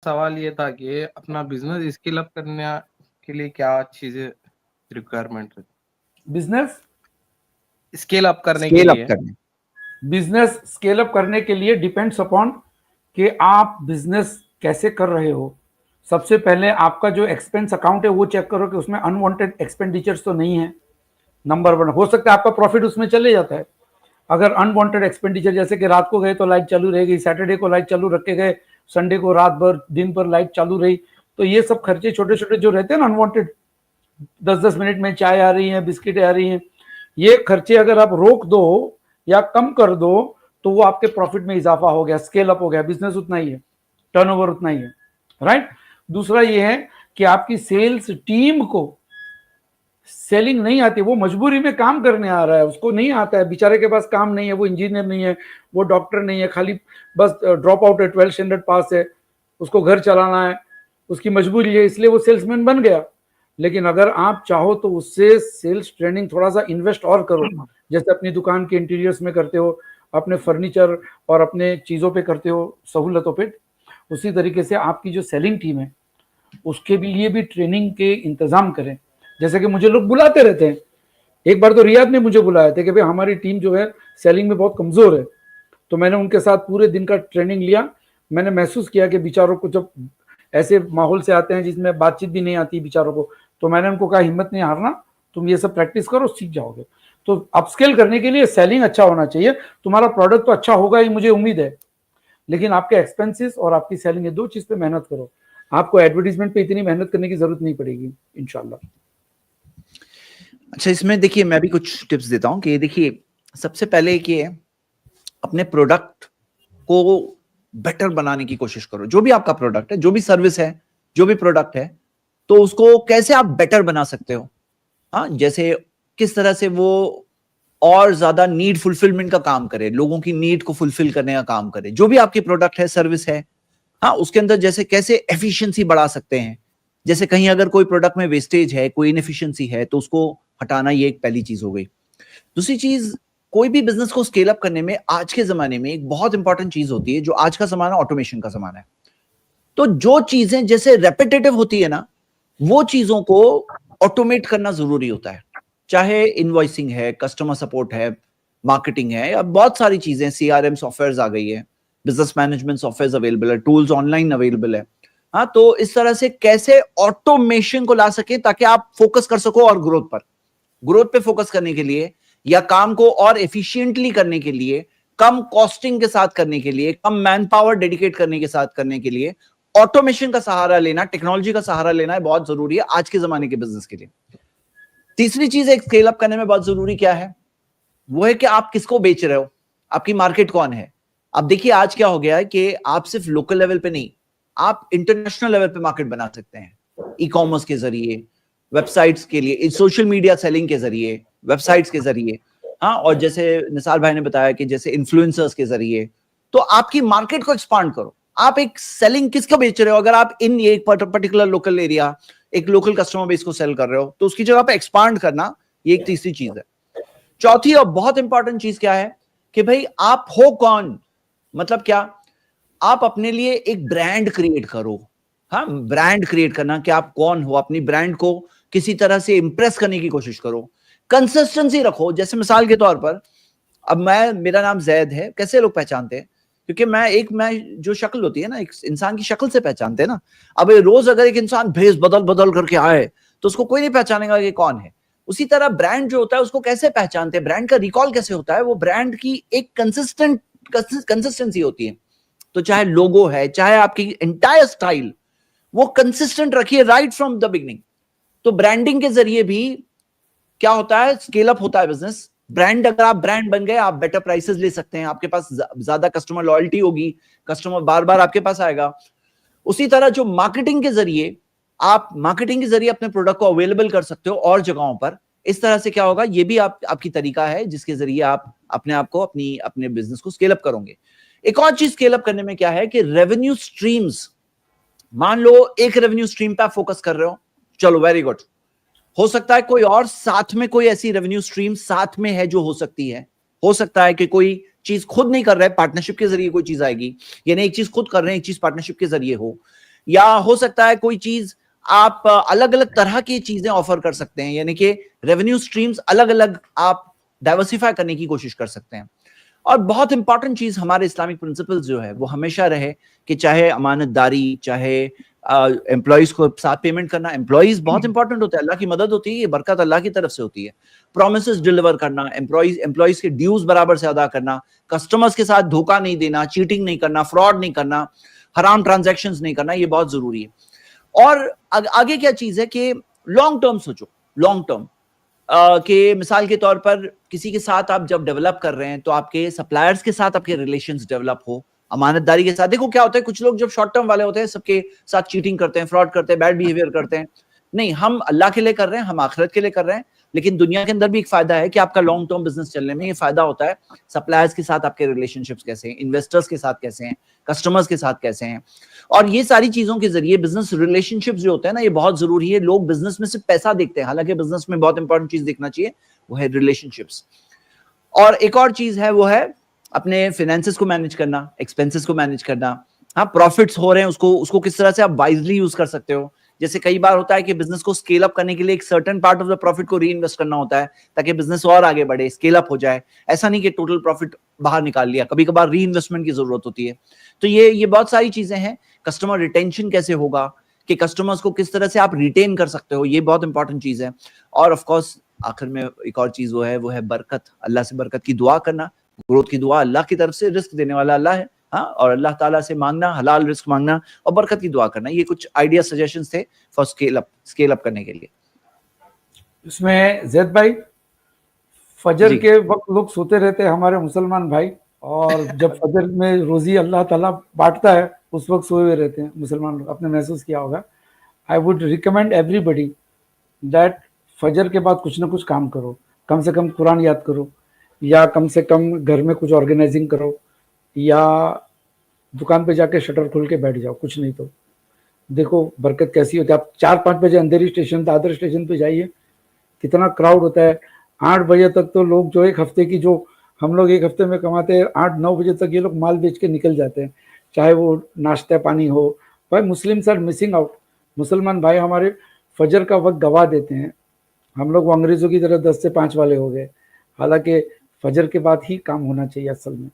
सवाल ये था कि अपना बिजनेस स्केल अप करने के लिए क्या चीजें रिक्वायरमेंट है? बिजनेस स्केल अप करने के स्केल अप लिए करने, बिजनेस स्केल अप करने के लिए डिपेंड्स अपॉन कि आप बिजनेस कैसे कर रहे हो। सबसे पहले आपका जो एक्सपेंस अकाउंट है वो चेक करो कि उसमें अनवांटेड एक्सपेंडिचर्स तो नहीं है। नंबर वन, हो सकता है आपका प्रॉफिट उसमें चले जाता है। अगर अनवांटेड एक्सपेंडिचर जैसे कि रात को गए तो लाइट चालू रहेगी, सैटरडे को लाइट चालू रख के गए, संडे को रात भर दिन भर लाइट चालू रही, तो ये सब खर्चे छोटे छोटे जो रहते हैं ना अनवांटेड, 10-10 मिनट में चाय आ रही है, बिस्किट आ रही है, ये खर्चे अगर आप रोक दो या कम कर दो तो वो आपके प्रॉफिट में इजाफा हो गया, स्केल अप हो गया, बिजनेस उतना ही है, टर्नओवर उतना ही है, राइट। दूसरा ये है कि आपकी सेल्स टीम को सेलिंग नहीं आती, वो मजबूरी में काम करने आ रहा है, उसको नहीं आता है, बेचारे के पास काम नहीं है, वो इंजीनियर नहीं है, वो डॉक्टर नहीं है, खाली बस ड्रॉप आउट है, 12th स्टैंडर्ड पास है, उसको घर चलाना है, उसकी मजबूरी है, इसलिए वो सेल्समैन बन गया। लेकिन अगर आप चाहो तो उससे सेल्स ट्रेनिंग थोड़ा सा इन्वेस्ट और करो, जैसे अपनी दुकान के इंटीरियर्स में करते हो, अपने फर्नीचर और अपने चीज़ों पे करते हो, सहूलतों पे, उसी तरीके से आपकी जो सेलिंग टीम है उसके लिए भी ट्रेनिंग के इंतजाम करें। जैसे कि मुझे लोग बुलाते रहते हैं, एक बार तो रियाद ने मुझे बुलाया था कि भाई हमारी टीम जो है सेलिंग में बहुत कमजोर है, तो मैंने उनके साथ पूरे दिन का ट्रेनिंग लिया। मैंने महसूस किया कि बेचारों को जब ऐसे माहौल से आते हैं जिसमें बातचीत भी नहीं आती बेचारों को, तो मैंने उनको कहा हिम्मत नहीं हारना, तुम ये सब प्रैक्टिस करो, सीख जाओगे। तो अपस्केल करने के लिए सेलिंग अच्छा होना चाहिए, तुम्हारा प्रोडक्ट तो अच्छा होगा ही, मुझे उम्मीद है, लेकिन आपके एक्सपेंसेस और आपकी सेलिंग, ये दो चीज पे मेहनत करो। आपको एडवर्टीजमेंट पे इतनी मेहनत करने की जरूरत नहीं पड़ेगी इंशाल्लाह। अच्छा, इसमें देखिए मैं भी कुछ टिप्स देता हूं कि देखिए सबसे पहले कि अपने प्रोडक्ट को बेटर बनाने की कोशिश करो। जो भी आपका प्रोडक्ट है, जो भी सर्विस है, जो भी प्रोडक्ट है, तो उसको कैसे आप बेटर बना सकते हो। हाँ, जैसे किस तरह से वो और ज्यादा नीड फुलफिलमेंट का काम करे, लोगों की नीड को फुलफिल करने का काम करे। जो भी आपकी प्रोडक्ट है, सर्विस है, हाँ, उसके अंदर जैसे कैसे एफिशिएंसी बढ़ा सकते हैं। जैसे कहीं अगर कोई प्रोडक्ट में वेस्टेज है, कोई इनएफिशिएंसी है, तो उसको हटाना, ये एक पहली चीज हो गई। दूसरी चीज, कोई भी बिजनेस को स्केल अप करने में आज के जमाने में एक बहुत इंपॉर्टेंट चीज होती है, जो आज का जमाना ऑटोमेशन का जमाना है। तो जो चीजें जैसे रेपिटेटिव होती है ना, वो चीजों को ऑटोमेट करना जरूरी होता है। चाहे इनवॉइसिंग है, कस्टमर सपोर्ट है, मार्केटिंग है, या बहुत सारी चीजें, सीआरएम सॉफ्टवेयर आ गई है, बिजनेस मैनेजमेंट सॉफ्टवेयर अवेलेबल है, टूल्स ऑनलाइन अवेलेबल है। हाँ, तो इस तरह से कैसे ऑटोमेशन को ला सके ताकि आप फोकस कर सको और ग्रोथ पे फोकस करने के लिए, या काम को और एफिशिएंटली करने के लिए, कम कॉस्टिंग के साथ करने के लिए, कम मैन पावर डेडिकेट करने के साथ करने के लिए ऑटोमेशन का सहारा लेना, टेक्नोलॉजी का सहारा लेना है, बहुत जरूरी है आज के जमाने के बिजनेस के लिए। तीसरी चीज एक स्केल अप करने में बहुत जरूरी क्या है, वो है कि आप किसको बेच रहे हो, आपकी मार्केट कौन है। अब देखिए आज क्या हो गया है कि आप सिर्फ लोकल लेवल पे नहीं, आप इंटरनेशनल लेवल पे मार्केट बना सकते हैं, ई कॉमर्स के जरिए, वेबसाइट्स के लिए, सोशल मीडिया सेलिंग के जरिए, वेबसाइट्स के जरिए, हाँ, और जैसे निसार भाई ने बताया कि जैसे इन्फ्लुएंसर्स के जरिए। तो आपकी मार्केट को एक्सपांड करो। आप एक सेलिंग किसका बेच रहे हो, अगर आप इन एक पर्टिकुलर लोकल एरिया, एक लोकल कस्टमर बेस को सेल कर रहे हो, तो उसकी जगह पे एक्सपांड करना, ये एक तीसरी चीज है। चौथी और बहुत इंपॉर्टेंट चीज क्या है कि भाई आप हो कौन, मतलब क्या, आप अपने लिए एक ब्रांड क्रिएट करो। हाँ, ब्रांड क्रिएट करना कि आप कौन हो, अपनी ब्रांड को किसी तरह से इंप्रेस करने की कोशिश करो, कंसिस्टेंसी रखो। जैसे मिसाल के तौर पर, अब मेरा नाम जैद है, कैसे लोग पहचानते हैं, क्योंकि मैं जो शक्ल होती है ना, एक इंसान की शक्ल से पहचानते हैं ना। अब रोज अगर एक इंसान भेष बदल बदल करके आए तो उसको कोई नहीं पहचानेगा कि कौन है। उसी तरह ब्रांड जो होता है उसको कैसे पहचानते हैं, ब्रांड का रिकॉल कैसे होता है, वो ब्रांड की एक कंसिस्टेंसी होती है। तो चाहे लोगो है, चाहे आपकी एंटायर स्टाइल, वो कंसिस्टेंट रखिए राइट फ्रॉम द बिगनिंग। तो ब्रांडिंग के जरिए भी क्या होता है, स्केल अप होता है बिजनेस। ब्रांड, अगर आप ब्रांड बन गए, आप बेटर प्राइसेस ले सकते हैं, आपके पास ज्यादा कस्टमर लॉयल्टी होगी, कस्टमर बार बार आपके पास आएगा। उसी तरह जो मार्केटिंग के जरिए, आप मार्केटिंग के जरिए अपने प्रोडक्ट को अवेलेबल कर सकते हो और जगहों पर। इस तरह से क्या होगा, ये भी आपकी तरीका है जिसके जरिए आप अपने आप को, अपने बिजनेस को स्केल अप करोगे। एक और चीज स्केल अप करने में क्या है कि रेवेन्यू स्ट्रीम्स। मान लो एक रेवेन्यू स्ट्रीम पे आप फोकस कर रहे हो, चलो वेरी गुड। हो सकता है कोई और साथ में कोई ऐसी रेवेन्यू स्ट्रीम साथ में है जो हो सकती है। हो सकता है कि कोई चीज खुद नहीं कर रहा है, पार्टनरशिप के जरिए कोई चीज आएगी, यानी एक चीज खुद कर रहे हैं, एक चीज पार्टनरशिप के जरिए हो। या हो सकता है कोई चीज आप अलग अलग तरह की चीजें ऑफर कर सकते हैं, यानी कि रेवेन्यू स्ट्रीम्स अलग अलग आप डाइवर्सिफाई करने की कोशिश कर सकते हैं। और बहुत इंपॉर्टेंट चीज हमारे इस्लामिक प्रिंसिपल्स जो है वो हमेशा रहे कि चाहे अमानतदारी, चाहे एम्प्लॉइज को साथ पेमेंट करना, एम्प्लॉइज बहुत इंपॉर्टेंट होता है, अल्लाह की मदद होती है, ये बरकत अल्लाह की तरफ से होती है। प्रोमिसेस डिलीवर करना, एम्प्लॉइज के ड्यूज बराबर से अदा करना, कस्टमर्स के साथ धोखा नहीं देना, चीटिंग नहीं करना, फ्रॉड नहीं करना, हराम ट्रांजैक्शंस नहीं करना, ये बहुत जरूरी है। और आगे क्या चीज है कि लॉन्ग टर्म सोचो, लॉन्ग टर्म कि मिसाल के तौर पर किसी के साथ आप जब डेवलप कर रहे हैं तो आपके सप्लायर्स के साथ आपके रिलेशंस डेवलप हो अमानतदारी के साथ। देखो क्या होता है, कुछ लोग जब शॉर्ट टर्म वाले होते हैं सबके साथ चीटिंग करते हैं, फ्रॉड करते हैं, बैड बिहेवियर करते हैं। नहीं, हम अल्लाह के लिए कर रहे हैं, हम आखिरत के लिए कर रहे हैं, लेकिन दुनिया के अंदर भी एक फायदा है कि आपका लॉन्ग टर्म बिजनेस चलने में ये फायदा होता है। सप्लायर्स के साथ आपके रिलेशनशिप्स कैसे हैं, इन्वेस्टर्स के साथ कैसे हैं, कस्टमर्स के साथ कैसे हैं, और ये सारी चीजों के जरिए बिजनेस रिलेशनशिप्स जो होते हैं ना, ये बहुत जरूरी है। लोग बिजनेस में सिर्फ पैसा देखते हैं, हालांकि बिजनेस में बहुत इंपॉर्टेंट चीज देखना चाहिए, वो है रिलेशनशिप्स। और एक और चीज है, वो है अपने फाइनेंसेस को मैनेज करना, एक्सपेंसेस को मैनेज करना। हाँ, प्रॉफिट्स हो रहे हैं उसको किस तरह से आप वाइजली यूज कर सकते हो। जैसे कई बार होता है कि बिजनेस को स्केल अप करने के लिए एक certain part of the profit को री इन्वेस्ट करना होता है ताकि बिजनेस और आगे बढ़े, स्केल अप हो जाए। ऐसा नहीं कि टोटल प्रॉफिट बाहर निकाल लिया, कभी कभार री इन्वेस्टमेंट की जरूरत होती है। तो ये बहुत सारी चीजें हैं। कस्टमर रिटेंशन कैसे होगा, कि कस्टमर्स को किस तरह से आप रिटेन कर सकते हो, ये बहुत इंपॉर्टेंट चीज है। और ऑफ कोर्स आखिर में एक और चीज वो है बरकत, अल्लाह से बरकत की दुआ करना, ग्रोथ की दुआ। अल्लाह की तरफ से रिस्क देने वाला अल्लाह है, हाँ, और अल्लाह ताला से मांगना, हलाल रिस्क मांगना और बरकत की दुआ करना। ये कुछ आइडिया सजेशंस थे फॉर स्केल अप करने के लिए। इसमें जैद भाई, फजर के वक्त लोग सोते रहते हैं हमारे मुसलमान भाई, और जब फजर में रोजी अल्लाह ताला बांटता है उस वक्त सोए हुए रहते हैं मुसलमान लोग, आपने महसूस किया होगा। I would recommend everybody that फजर के बाद कुछ ना कुछ काम करो, कम से कम कुरान याद करो, या कम से कम घर में कुछ ऑर्गेनाइजिंग करो, या दुकान पे जाके शटर खोल के बैठ जाओ। कुछ नहीं तो देखो बरकत कैसी होती है। आप 4-5 बजे अंधेरी स्टेशन, दादर स्टेशन पे जाइए, कितना क्राउड होता है। 8 बजे तक तो लोग जो एक हफ्ते की, जो हम लोग एक हफ्ते में कमाते हैं, 8-9 बजे तक ये लोग माल बेच के निकल जाते हैं, चाहे वो नाश्ता पानी हो। भाई मुस्लिम्स आर मिसिंग आउट। मुसलमान भाई हमारे फजर का वक्त गवा देते हैं। हम लोग वो अंग्रेजों की तरह 10 से 5 वाले हो गए, हालांकि फजर के बाद ही काम होना चाहिए असल में।